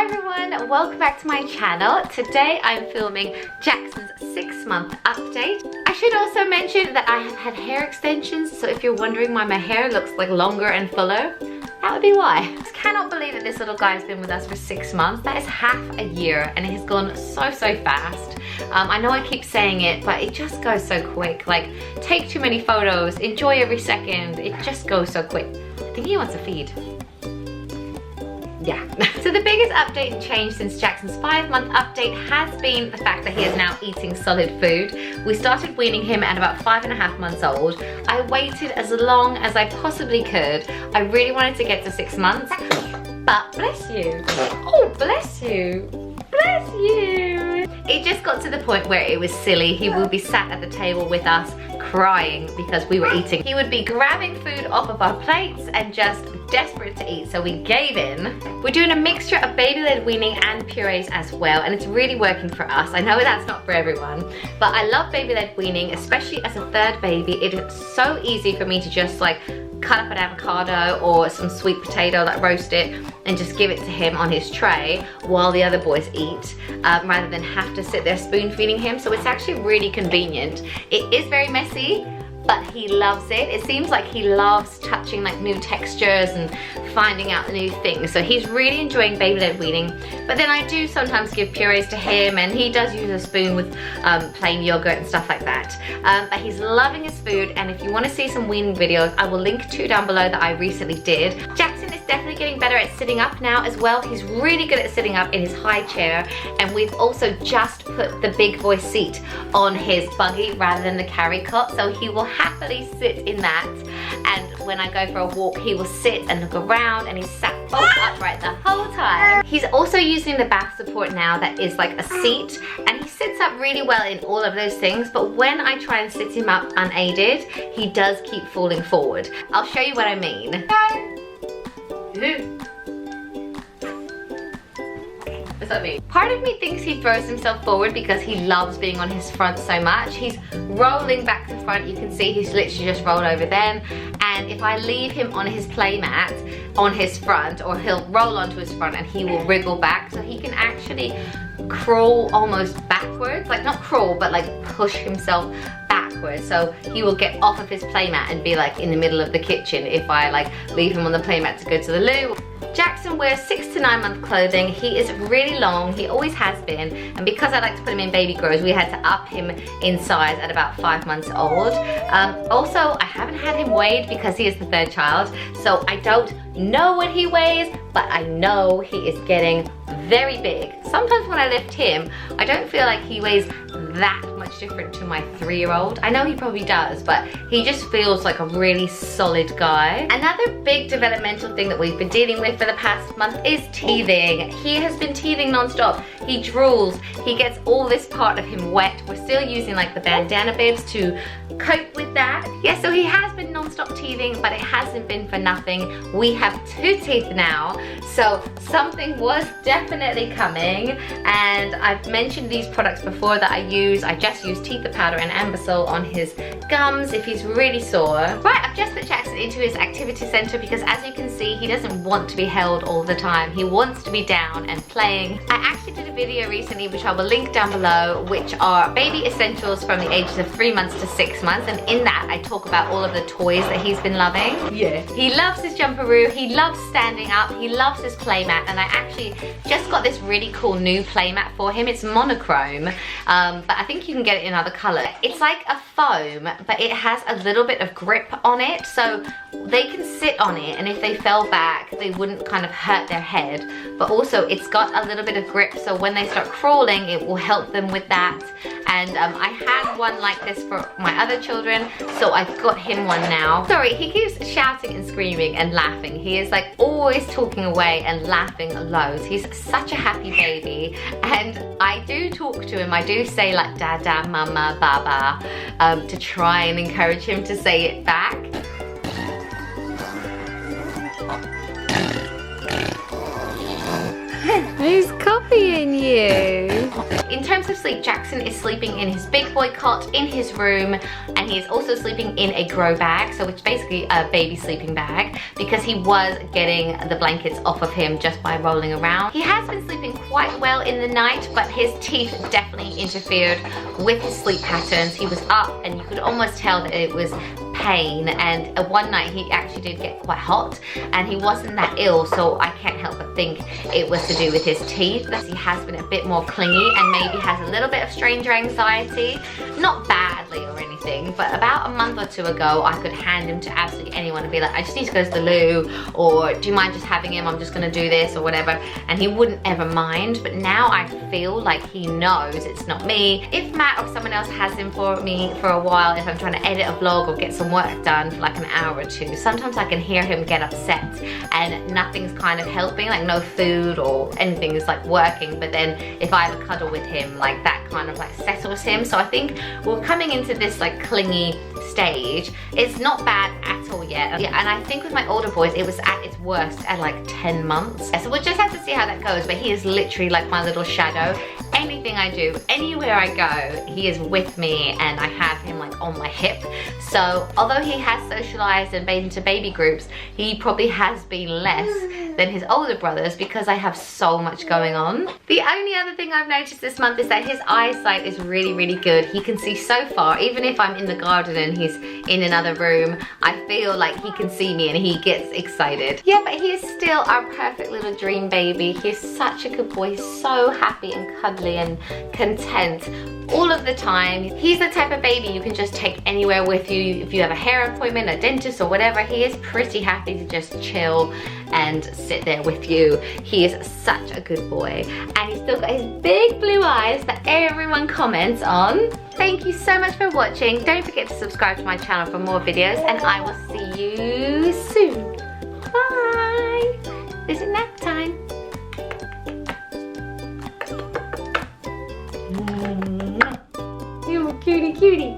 Hi everyone, welcome back to my channel. Today I'm filming Jackson's 6-month update. I should also mention that I have had hair extensions, so if you're wondering why my hair looks like longer and fuller, that would be why. I just cannot believe that this little guy has been with us for 6 months. That is half a year and it has gone so fast. I know I keep saying it, but it just goes so quick. Like, take too many photos, enjoy every second. It just goes so quick. I think he wants a feed. Yeah. So the biggest update and change since Jackson's 5-month update has been the fact that he is now eating solid food. We started weaning him at about 5.5 months old. I waited as long as I possibly could. I really wanted to get to 6 months, but bless you. Oh, bless you. Bless you. It just got to the point where it was silly. He would be sat at the table with us crying because we were eating. He would be grabbing food off of our plates and just desperate to eat, so we gave in. We're doing a mixture of baby-led weaning and purees as well, and it's really working for us. I know that's not for everyone, but I love baby-led weaning, especially as a third baby. It is so easy for me to just like cut up an avocado or some sweet potato, like roast it, and just give it to him on his tray while the other boys eat, rather than have to sit there spoon feeding him. So it's actually really convenient. It is very messy, but he loves it. It seems like he loves touching like new textures and finding out new things. So he's really enjoying baby-led weaning. But then I do sometimes give purees to him, and he does use a spoon with plain yogurt and stuff like that. But he's loving his food, and if you want to see some weaning videos, I will link 2 down below that I recently did. Jackson is definitely getting better at sitting up now as well. He's really good at sitting up in his high chair, and we've also just put the big boy seat on his buggy rather than the carry cot, so he will happily sit in that. And when I go for a walk, he will sit and look around, and he's sat bolt upright the whole time. He's also using the bath support now that is like a seat, and he sits up really well in all of those things, but when I try and sit him up unaided, he does keep falling forward. I'll show you what I mean. What's that mean? Part of me thinks he throws himself forward because he loves being on his front so much. He's rolling back to front. You can see he's literally just rolled over then. And if I leave him on his playmat on his front, or he'll roll onto his front and he will wriggle back, so he can actually crawl almost backwards. Like, not crawl, but like push himself backwards. So he will get off of his playmat and be like in the middle of the kitchen if I like leave him on the playmat to go to the loo. Jackson wears 6 to 9 month clothing. He is really long, he always has been, and because I like to put him in baby grows, we had to up him in size at about 5 months old. Also, I haven't had him weighed because he is the 3rd child, so I don't know what he weighs, but I know he is getting very big. Sometimes when I lift him, I don't feel like he weighs that much different to my 3-year-old. I know he probably does, but he just feels like a really solid guy. Another big developmental thing that we've been dealing with for the past month is teething. He has been teething non-stop. He drools, he gets all this part of him wet. We're still using like the bandana bibs to cope with that. Yeah, so he has been non-stop teething, but it hasn't been for nothing. We have 2 teeth now, so something was definitely coming, and I've mentioned these products before that I use. I just use teeth powder and Ambisol on his gums if he's really sore. Right, I've just put Jackson into his activity center because, as you can see, he doesn't want to be held all the time. He wants to be down and playing. I actually did a video recently, which I will link down below, which are baby essentials from the ages of 3 months to 6 months, and in that I talk about all of the toys that he's been loving. Yeah. He loves his jumperoo, he loves standing up, he loves his playmat, and I actually just got this really cool new playmat for him. It's monochrome, but I think you can get it in other colors. It's like a foam, but it has a little bit of grip on it, so they can sit on it, and if they fell back, they wouldn't kind of hurt their head. But also, it's got a little bit of grip, so when they start crawling, it will help them with that. And I had one like this for my other children, so I've got him one now. Sorry, he keeps shouting and screaming and laughing. He is like always talking away and laughing loads. He's such a happy baby, and I do talk to him. I do say like dada, mama, baba, to try and encourage him to say it back. He's copying you. in terms of sleep, Jackson is sleeping in his big boy cot in his room, and he is also sleeping in a grow bag, so which is basically a baby sleeping bag, because he was getting the blankets off of him just by rolling around. He has been sleeping quite well in the night, but his teeth definitely interfered with his sleep patterns. He was up and you could almost tell that it was pain, and one night he actually did get quite hot, and he wasn't that ill, so I can't help but think it was to do with his teeth. He has been a bit more clingy and maybe has a little bit of stranger anxiety, not badly or anything, but about a month or two ago I could hand him to absolutely anyone and be like, I just need to go to the loo, or do you mind just having him, I'm just gonna do this or whatever, and he wouldn't ever mind. But now I feel like he knows it's not me. If Matt or someone else has him for me for a while, if I'm trying to edit a vlog or get some work done for like an hour or two, sometimes I can hear him get upset and nothing's kind of helping, like no food or anything is like working. But then if I have a cuddle with him, like that kind of like settles him. So I think we're coming into this like clingy stage. It's not bad at all yet. Yeah, and I think with my older boys it was at its worst at like 10 months. So we'll just have to see how that goes, but he is literally like my little shadow. Anything I do, anywhere I go, he is with me, and I have him like on my hip. So although he has socialized and been into baby groups, he probably has been less than his older brothers because I have so much going on. The only other thing I've noticed this month is that his eyesight is really, really good. He can see so far. Even if I'm in the garden and he's in another room, I feel like he can see me and he gets excited. Yeah, but he is still our perfect little dream baby. He's such a good boy. He's so happy and cuddly and content all of the time. He's the type of baby you can just take anywhere with you. If you have a hair appointment, a dentist or whatever, he is pretty happy to just chill and sit there with you. He is such a good boy, and he's still got his big blue eyes that everyone comments on. Thank you so much for watching. Don't forget to subscribe to my channel for more videos, and I will see you soon. Bye. Is it nap time? You cutie cutie.